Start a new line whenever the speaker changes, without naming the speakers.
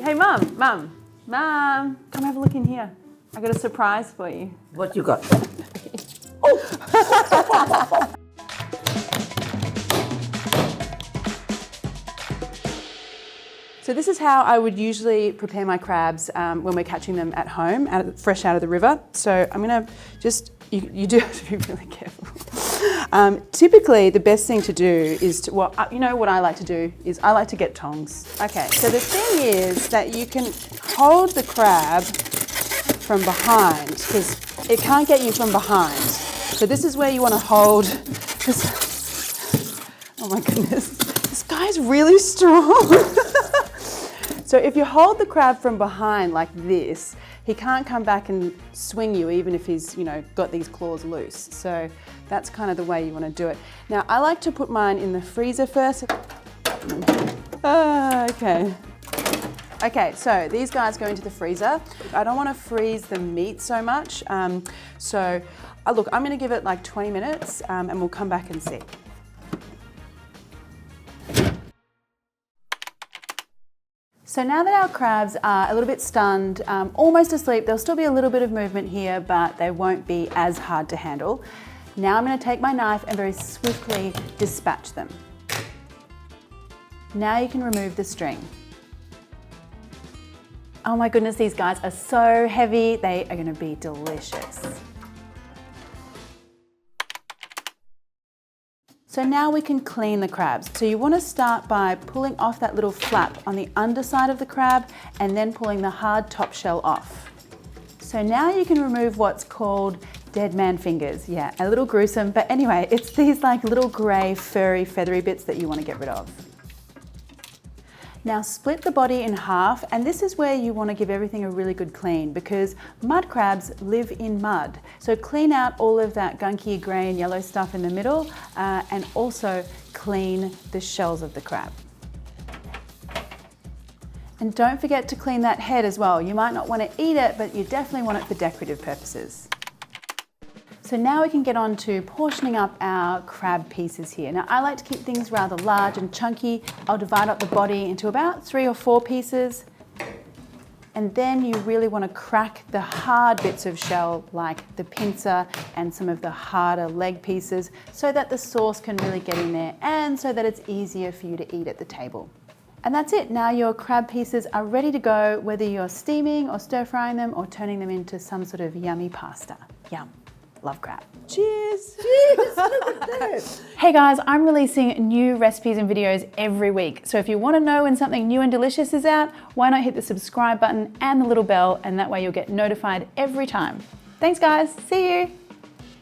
Hey, Mum, come have a look in here. I got a surprise for you.
What you got?
So this is how I would usually prepare my crabs when we're catching them at home, fresh out of the river. So I'm gonna just, you do have to be really careful. Typically, the best thing to do is to, well, you know what I like to do is I like to get tongs. Okay, so the thing is that you can hold the crab from behind because it can't get you from behind. So this is where you want to hold this. Oh my goodness, this guy's really strong. So if you hold the crab from behind like this, he can't come back and swing you even if he's, got these claws loose. So that's kind of the way you want to do it. Now I like to put mine in the freezer first. Okay. Okay, so these guys go into the freezer. I don't want to freeze the meat so much. Look, I'm going to give it like 20 minutes and we'll come back and see. So now that our crabs are a little bit stunned, almost asleep, there'll still be a little bit of movement here, but they won't be as hard to handle. Now I'm going to take my knife and very swiftly dispatch them. Now you can remove the string. Oh my goodness, these guys are so heavy. They are going to be delicious. So now we can clean the crabs. So you want to start by pulling off that little flap on the underside of the crab and then pulling the hard top shell off. So now you can remove what's called dead man fingers. Yeah, a little gruesome, but anyway, it's these like little grey, furry, feathery bits that you want to get rid of. Now split the body in half, and this is where you want to give everything a really good clean because mud crabs live in mud. So clean out all of that gunky grey and yellow stuff in the middle and also clean the shells of the crab. And don't forget to clean that head as well. You might not want to eat it, but you definitely want it for decorative purposes. So now we can get on to portioning up our crab pieces here. Now I like to keep things rather large and chunky. I'll divide up the body into about 3 or 4 pieces. And then you really want to crack the hard bits of shell like the pincer and some of the harder leg pieces so that the sauce can really get in there and so that it's easier for you to eat at the table. And that's it. Now your crab pieces are ready to go, whether you're steaming or stir frying them or turning them into some sort of yummy pasta. Yum. Love crab. Cheers!
Cheers! Look at that!
Hey guys, I'm releasing new recipes and videos every week. So if you want to know when something new and delicious is out, why not hit the subscribe button and the little bell, and that way you'll get notified every time. Thanks guys, see you!